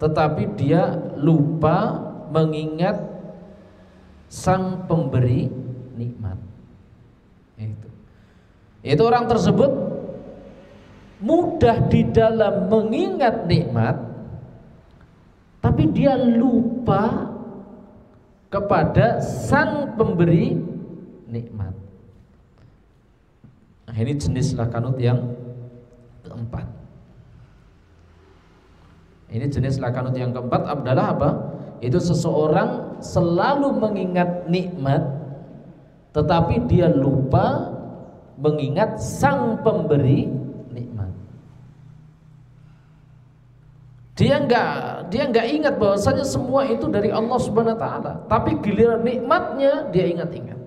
tetapi dia lupa mengingat sang pemberi nikmat. Itu orang tersebut mudah di dalam mengingat nikmat, tapi dia lupa kepada sang pemberi nikmat. Nah, ini jenis lakanut yang keempat. Ini jenis lakanut yang keempat adalah apa? Itu seseorang selalu mengingat nikmat, tetapi dia lupa mengingat sang pemberi nikmat. Dia enggak ingat bahwasanya semua itu dari Allah Subhanahu wa taala, tapi giliran nikmatnya dia ingat-ingat.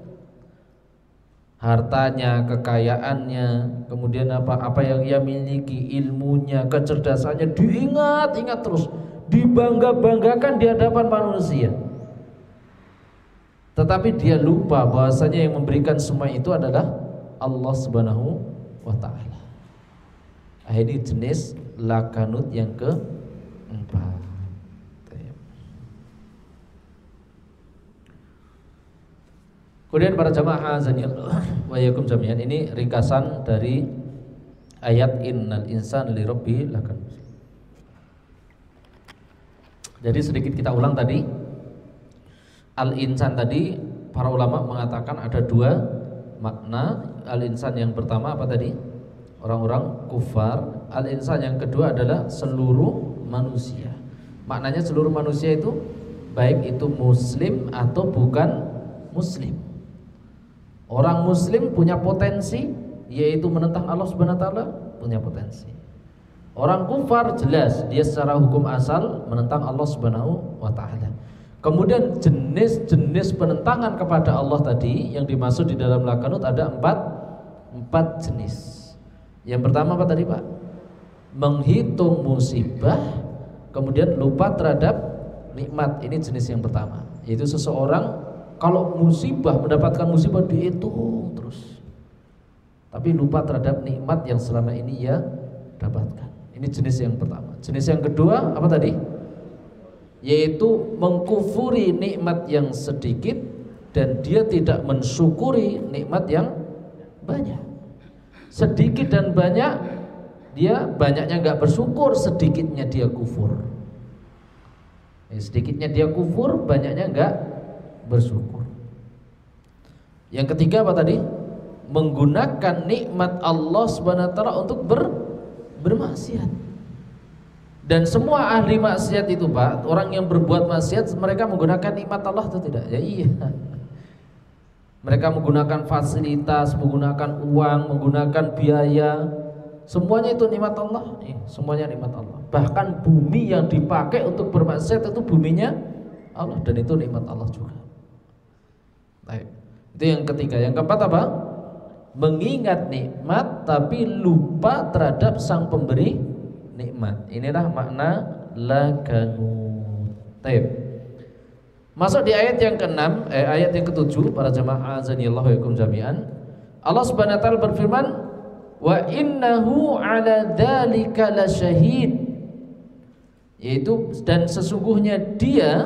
Hartanya, kekayaannya, kemudian apa yang ia miliki, ilmunya, kecerdasannya diingat-ingat terus, dibangga-banggakan di hadapan manusia. Tetapi dia lupa bahwasanya yang memberikan semua itu adalah Allah Subhanahu wa taala. Ini jenis lakanut yang keempat. Kemudian para jamaah azanillah wa yakum jami'an, ini ringkasan dari ayat innal insana lirabbih lakanut. Jadi sedikit kita ulang tadi. Al-insan tadi para ulama mengatakan ada 2 makna. Al-insan yang pertama apa tadi? Orang-orang kufar. Al-insan yang kedua adalah seluruh manusia. Maknanya seluruh manusia itu baik itu muslim atau bukan muslim. Orang muslim punya potensi yaitu menentang Allah Subhanahu wa taala, punya potensi. Orang kufar jelas dia secara hukum asal menentang Allah Subhanahu wa taala. Kemudian jenis-jenis penentangan kepada Allah tadi yang dimaksud di dalam Lakanut ada empat jenis. Yang pertama apa tadi Pak? Menghitung musibah kemudian lupa terhadap nikmat. Ini jenis yang pertama, yaitu seseorang kalau mendapatkan musibah dihitung terus, tapi lupa terhadap nikmat yang selama ini ia dapatkan. Ini jenis yang pertama. Jenis yang kedua apa tadi? Yaitu mengkufuri nikmat yang sedikit dan dia tidak mensyukuri nikmat yang banyak. Sedikit dan banyak, dia banyaknya nggak bersyukur, sedikitnya dia kufur. Sedikitnya dia kufur, banyaknya nggak bersyukur. Yang ketiga apa tadi? Menggunakan nikmat Allah Subhanahu wa taala untuk bermaksiat. Dan semua ahli maksiat itu Pak, orang yang berbuat maksiat, mereka menggunakan nikmat Allah atau tidak? Ya iya. Mereka menggunakan fasilitas, menggunakan uang, menggunakan biaya, semuanya itu nikmat Allah. Semuanya nikmat Allah. Bahkan bumi yang dipakai untuk bermaksiat itu buminya Allah, dan itu nikmat Allah juga. Baik. Itu yang ketiga. Yang keempat apa? Mengingat nikmat tapi lupa terhadap sang pemberi nikmat. Inilah makna lakanut. Baik. Masuk di ayat yang ke-6, ayat yang ke-7, para jemaah azanillahu wa yakum jami'an. Allah Subhanahu wa taala berfirman, "Wa innahu 'ala dzalika lasyahid." Yaitu dan sesungguhnya dia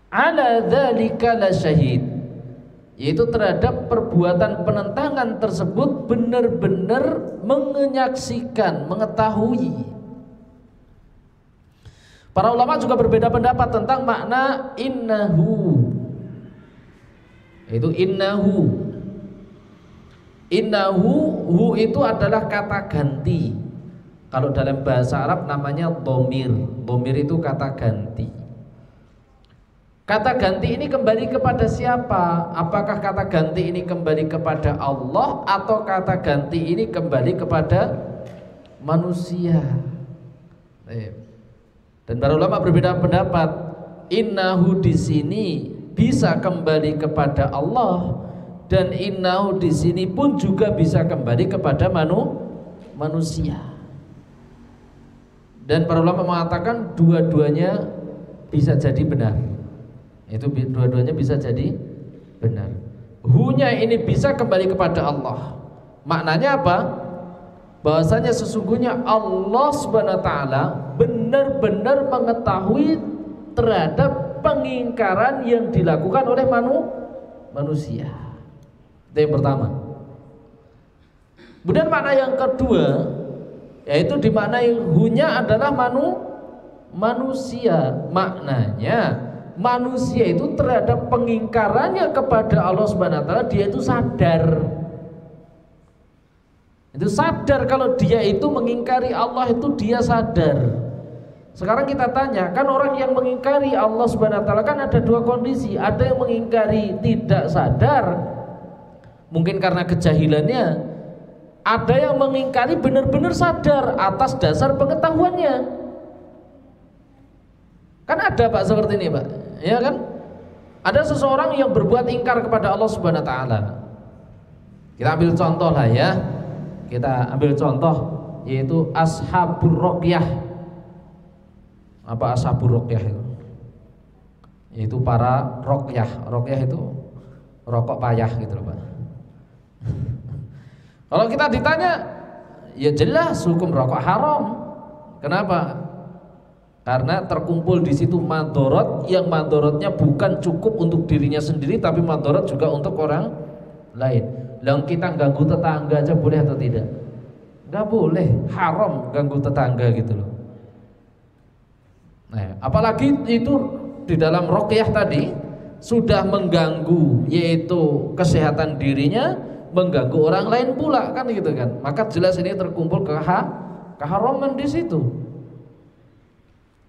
'ala dzalika lasyahid. Yaitu terhadap perbuatan penentangan tersebut benar-benar menyaksikan, mengetahui. Para ulama juga berbeda pendapat tentang makna innahu. Itu innahu. Innahu, hu itu adalah kata ganti. Kalau dalam bahasa Arab namanya dhamir. Dhamir itu kata ganti. Kata ganti ini kembali kepada siapa? Apakah kata ganti ini kembali kepada Allah atau kata ganti ini kembali kepada manusia? Dan para ulama berbeda pendapat. Innahu di sini bisa kembali kepada Allah, dan innahu di sini pun juga bisa kembali kepada manusia. Dan para ulama mengatakan dua-duanya bisa jadi benar. Itu dua-duanya bisa jadi benar. Hu-nya ini bisa kembali kepada Allah. Maknanya apa? Bahwasanya sesungguhnya Allah Subhanahu wa taala benar-benar mengetahui terhadap pengingkaran yang dilakukan oleh manusia. Itu yang pertama. Kemudian makna yang kedua, yaitu dimaknai hu-nya adalah manusia. Maknanya manusia itu terhadap pengingkarannya kepada Allah Subhanahu wa taala dia itu sadar. Itu sadar kalau dia itu mengingkari Allah, itu dia sadar. Sekarang kita tanya, kan orang yang mengingkari Allah Subhanahu wa taala kan ada dua kondisi. Ada yang mengingkari tidak sadar, mungkin karena kejahilannya. Ada yang mengingkari benar-benar sadar atas dasar pengetahuannya. Kan ada Pak seperti ini Pak, ya kan? Ada seseorang yang berbuat ingkar kepada Allah Subhanahu wa taala. Kita ambil contoh lah ya. Kita ambil contoh yaitu ashabur ruqyah. Apa ashabur ruqyah itu? Yaitu para ruqyah. Ruqyah itu rokok payah gitu loh Pak. Kalau kita ditanya, ya jelas hukum rokok haram. Kenapa? Karena terkumpul di situ madorot yang madorotnya bukan cukup untuk dirinya sendiri, tapi madorot juga untuk orang lain. Lalu kita ganggu tetangga aja boleh atau tidak? Nggak boleh, haram ganggu tetangga gitu loh. Nah, apalagi itu di dalam ruqyah tadi sudah mengganggu yaitu kesehatan dirinya, mengganggu orang lain pula kan gitu kan. Maka jelas ini terkumpul keharaman di situ.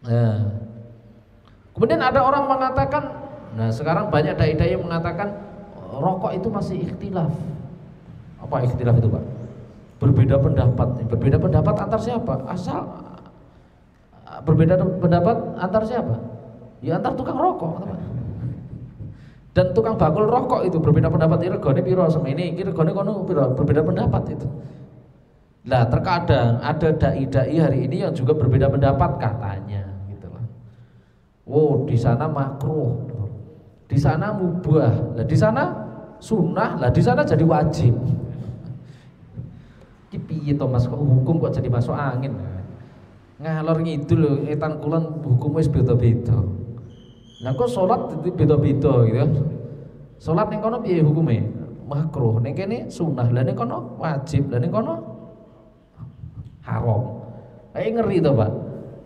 Nah, kemudian ada orang mengatakan, nah sekarang banyak dai-dai yang mengatakan rokok itu masih ikhtilaf. Apa ikhtilaf itu Pak? Berbeda pendapat. Berbeda pendapat antar siapa? Asal berbeda pendapat antar siapa? Ya antar tukang rokok, teman. Dan tukang bakul rokok itu berbeda pendapat, ini regane piro sama ini regane kono piro, berbeda pendapat itu. Nah, terkadang ada dai-dai hari ini yang juga berbeda pendapat katanya gitu loh. Oh, di sana makruh. Di sana mubah. Lah di sana sunnah, lah di sana jadi wajib. Ki piye to Mas, kok hukum kok jadi masuk angin? Ngalor ngidul lho, etan kulon hukum wis beda-beda. Lah kok salat beda-beda gitu kan. Salat ning kono piye hukume? Makruh, ning kene sunah, lah ning kono wajib, lah ning kono haram. Kayak ngeri to, Pak.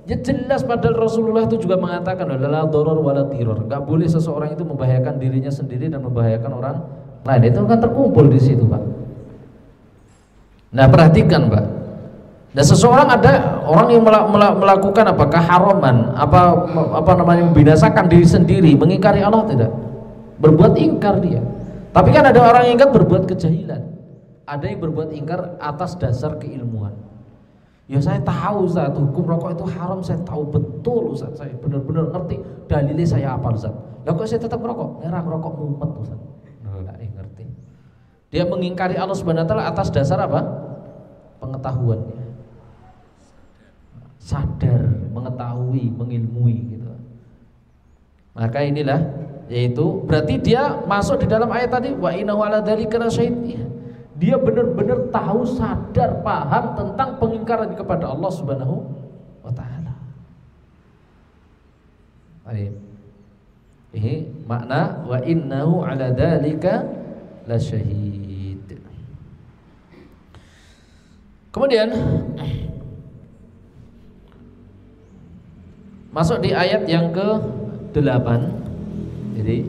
Ya jelas padahal Rasulullah itu juga mengatakan la dharar wala dirar. Enggak boleh seseorang itu membahayakan dirinya sendiri dan membahayakan orang lain. Itu kan terkumpul di situ, Pak. Nah, perhatikan, Pak. Dan seseorang ada orang yang melakukan apa keharaman, apa namanya membinasakan diri sendiri, mengingkari Allah tidak, berbuat ingkar dia. Tapi kan ada orang yang ingkar berbuat kejahilan, ada yang berbuat ingkar atas dasar keilmuan. Ya saya tahu Ustaz, hukum rokok itu haram, saya tahu betul Ustaz, saya benar-benar ngerti, dalilnya saya apa Ustaz. Lah kok saya tetap merokok? Merah rokok mumet Ustaz. Nggak ngerti. Dia mengingkari Allah Subhanahu wa taala atas dasar apa? Pengetahuannya. Sadar, mengetahui, mengilmui gitu. Maka inilah yaitu berarti dia masuk di dalam ayat tadi wa innahu ala dzalika lasyahid. Dia benar-benar tahu, sadar, paham tentang pengingkaran kepada Allah Subhanahu wa taala. Baik. Ini makna wa innahu ala dzalika lasyahid. Kemudian masuk di ayat yang ke-8. Jadi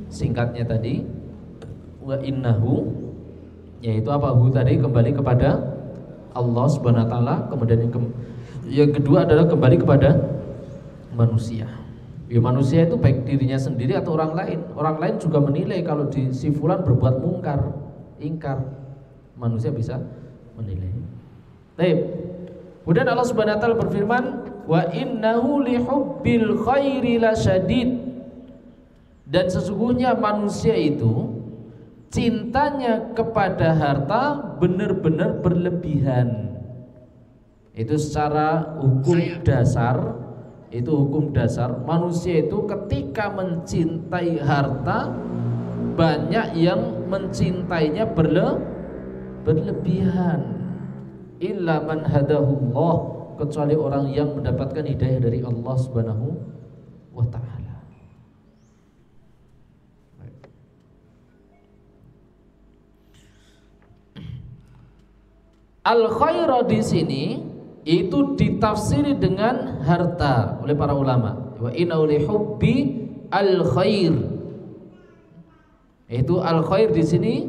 singkatnya tadi wa innahu, yaitu apa? Hu tadi kembali kepada Allah Subhanahu wa taala, kemudian yang kedua adalah kembali kepada manusia. Ya manusia itu baik dirinya sendiri atau orang lain. Orang lain juga menilai kalau si fulan berbuat mungkar, ingkar. Manusia bisa menilai. Baik. Kemudian Allah Subhanahu wa taala berfirman wa innahu lihubbil khairi lasyadid. Dan sesungguhnya manusia itu cintanya kepada harta benar-benar berlebihan. Itu secara hukum dasar, itu hukum dasar. Manusia itu ketika mencintai harta, banyak yang mencintainya berlebihan. Illa man hadahullah, kecuali orang yang mendapatkan hidayah dari Allah Subhanahu wa taala. Al-khaira di sini itu ditafsiri dengan harta oleh para ulama. Wa inna li hubbi al-khair. Itu al-khair di sini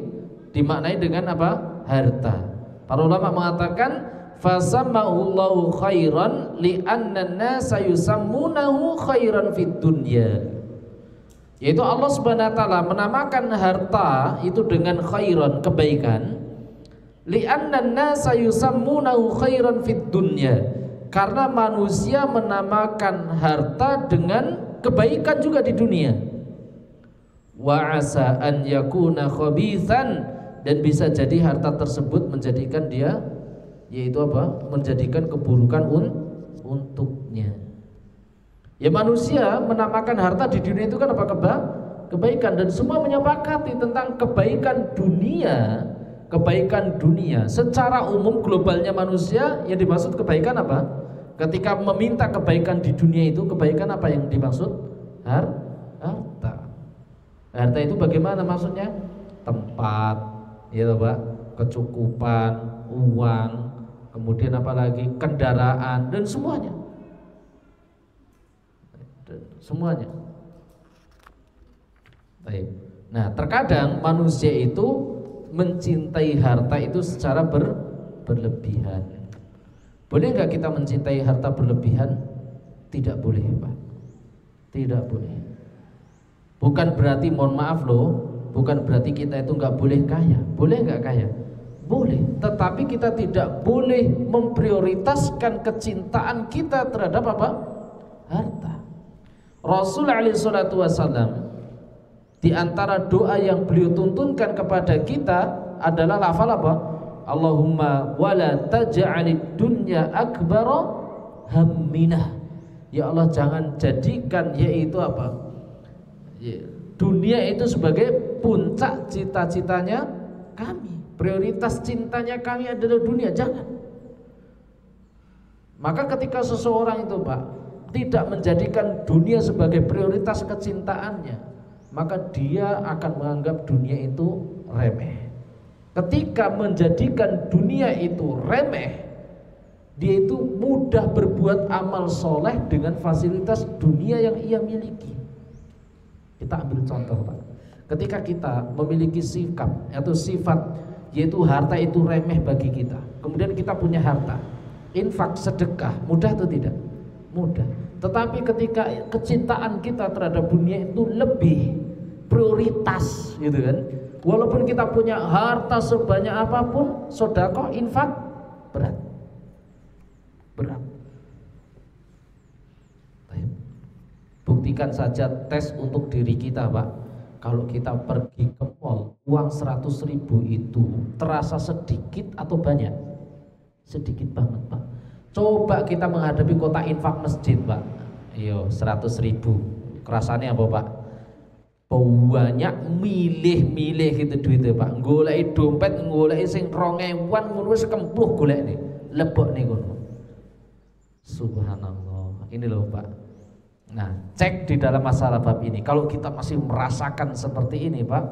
dimaknai dengan apa? Harta. Para ulama mengatakan fasammahu khairan li'anna an-nasa yusammunahu khairan fid dunya. Yaitu Allah Subhanahu wa taala menamakan harta itu dengan khairan, kebaikan. Li'anna an-nasa yusammunahu khairan fid dunya, karena manusia menamakan harta dengan kebaikan juga di dunia. Wa asa an yakuna khabithan, dan bisa jadi harta tersebut menjadikan dia, yaitu apa? Menjadikan keburukan untuknya. Ya manusia menamakan harta di dunia itu kan apa? Kebaikan, dan semua menyepakati tentang kebaikan dunia. Kebaikan dunia secara umum globalnya manusia yang dimaksud kebaikan apa? Ketika meminta kebaikan di dunia itu kebaikan apa yang dimaksud? Harta. Harta itu bagaimana maksudnya? Tempat, ya Pak, kecukupan, uang, kemudian apalagi kendaraan dan semuanya. Semuanya. Baik. Nah, terkadang manusia itu mencintai harta itu secara berlebihan. Boleh nggak kita mencintai harta berlebihan? Tidak boleh, Pak. Tidak boleh. Bukan berarti, mohon maaf loh, bukan berarti kita itu nggak boleh kaya. Boleh nggak kaya? Boleh, tetapi kita tidak boleh memprioritaskan kecintaan kita terhadap apa? Harta. Rasul alaihi salatu wasallam, di antara doa yang beliau tuntunkan kepada kita adalah lafal apa? Allahumma wala taj'alid dunya akbara hammina. Ya Allah, jangan jadikan yaitu apa? Dunia itu sebagai puncak cita-citanya kami. Prioritas cintanya kami adalah dunia, jangan. Maka ketika seseorang itu Pak tidak menjadikan dunia sebagai prioritas kecintaannya, maka dia akan menganggap dunia itu remeh. Ketika menjadikan dunia itu remeh, dia itu mudah berbuat amal soleh dengan fasilitas dunia yang ia miliki. Kita ambil contoh Pak, ketika kita memiliki sikap atau sifat yaitu harta itu remeh bagi kita, kemudian kita punya harta, infak, sedekah, mudah atau tidak? Mudah. Tetapi ketika kecintaan kita terhadap dunia itu lebih prioritas gitu kan, walaupun kita punya harta sebanyak apapun, sedekah, infak, berat. Buktikan saja tes untuk diri kita Pak. Kalau kita pergi ke mall, uang 100.000 itu terasa sedikit atau banyak? Sedikit banget Pak. Coba kita menghadapi kota infak masjid Pak, iyo 100.000, kerasannya apa Pak? Banyak milih-milih gitu duitnya Pak. Goleki dompet, goleki sing 2.000-an ngono wis kempluh golekne, lebok nih ngono. Subhanallah. Ini loh Pak. Nah, cek di dalam masalah bab ini. Kalau kita masih merasakan seperti ini Pak,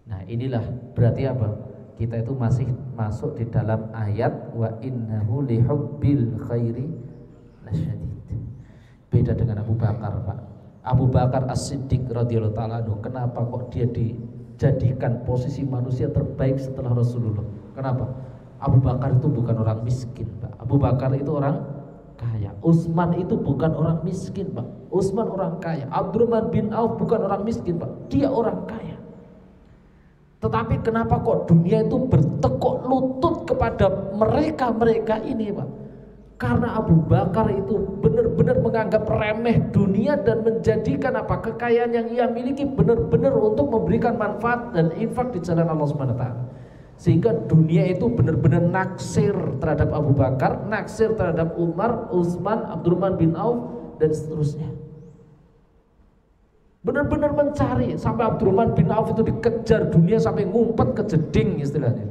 nah inilah berarti apa? Kita itu masih masuk di dalam ayat wa innahu lihubbil khairi lasyadid. Beda dengan Abu Bakar Pak. Abu Bakar As-Siddiq radhiyallahu ta'ala anhu, kenapa kok dia dijadikan posisi manusia terbaik setelah Rasulullah? Kenapa? Abu Bakar itu bukan orang miskin Pak. Abu Bakar itu orang kaya. Utsman itu bukan orang miskin Pak. Utsman orang kaya. Abdurrahman bin Auf bukan orang miskin Pak. Dia orang kaya. Tetapi kenapa kok dunia itu bertekuk lutut kepada mereka ini Pak? Karena Abu Bakar itu benar-benar menganggap remeh dunia dan menjadikan apa? Kekayaan yang ia miliki benar-benar untuk memberikan manfaat dan infak di jalan Allah Subhanahu wa taala. Sehingga dunia itu benar-benar naksir terhadap Abu Bakar, naksir terhadap Umar, Utsman, Abdurrahman bin Auf dan seterusnya. Benar-benar mencari sampai Abdurrahman bin Auf itu dikejar dunia sampai ngumpet ke jeding istilahnya.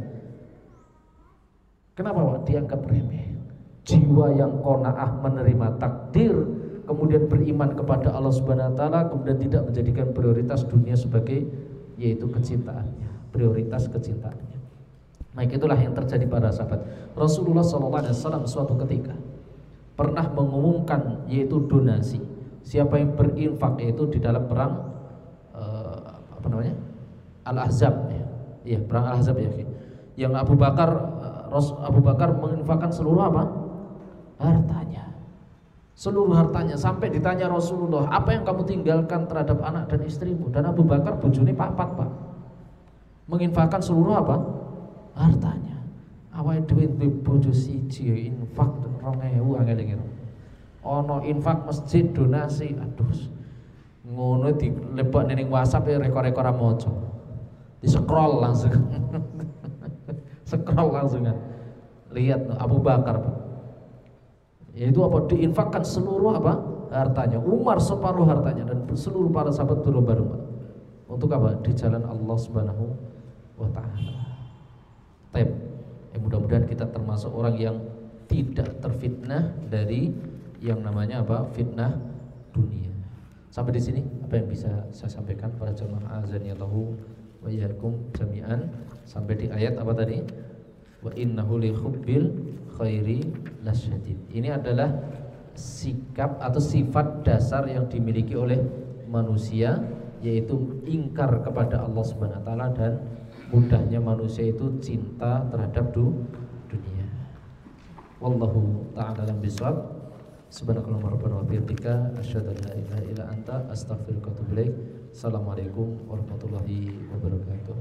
Kenapa Pak? Dianggap remeh. Jiwa yang qanaah menerima takdir, kemudian beriman kepada Allah Subhanahu wa taala, kemudian tidak menjadikan prioritas dunia sebagai yaitu kecintaannya, prioritas kecintaannya. Maka itulah yang terjadi pada sahabat Rasulullah SAW. Suatu ketika pernah mengumumkan yaitu donasi. Siapa yang berinfak yaitu di dalam perang Al-Ahzab ya, perang Al-Ahzab ya. Yang Abu Bakar menginfakkan seluruh apa? Hartanya. Seluruh hartanya, sampai ditanya Rasulullah, apa yang kamu tinggalkan terhadap anak dan istrimu? Dan Abu Bakar bojone papat Pak. Menginfakkan seluruh apa? Hartanya. Awake dhewe duwe bojo siji infak 2.000 angel-angel. Ana infak masjid donasi, aduh. Ngono dilebokne ning WhatsApp ya rekor-rekor maca. Di-scroll langsung. Scroll langsung kan. Lihat Abu Bakar Pak. Yaitu apa? Diinfakkan seluruh apa? Hartanya. Umar separuh hartanya dan seluruh para sahabat berlomba-lomba. Untuk apa? Di jalan Allah Subhanahu wa taala. Mudah-mudahan kita termasuk orang yang tidak terfitnah dari yang namanya apa? Fitnah dunia. Sampai di sini apa yang bisa saya sampaikan para jamaah azanillahu wa iyyakum jami'an, sampai di ayat apa tadi? Wa innahu li hubbil khairi lasyadid. Ini adalah sikap atau sifat dasar yang dimiliki oleh manusia, yaitu ingkar kepada Allah Subhanahu wa taala dan mudahnya manusia itu cinta terhadap dunia. Wallahu ta'ala alam bisawab. Subhanakallahumma rabbana wa bihamdika asyhadu an la ilaha illa anta astaghfiruka wa atubu ilaik. Assalamualaikum warahmatullahi wabarakatuh.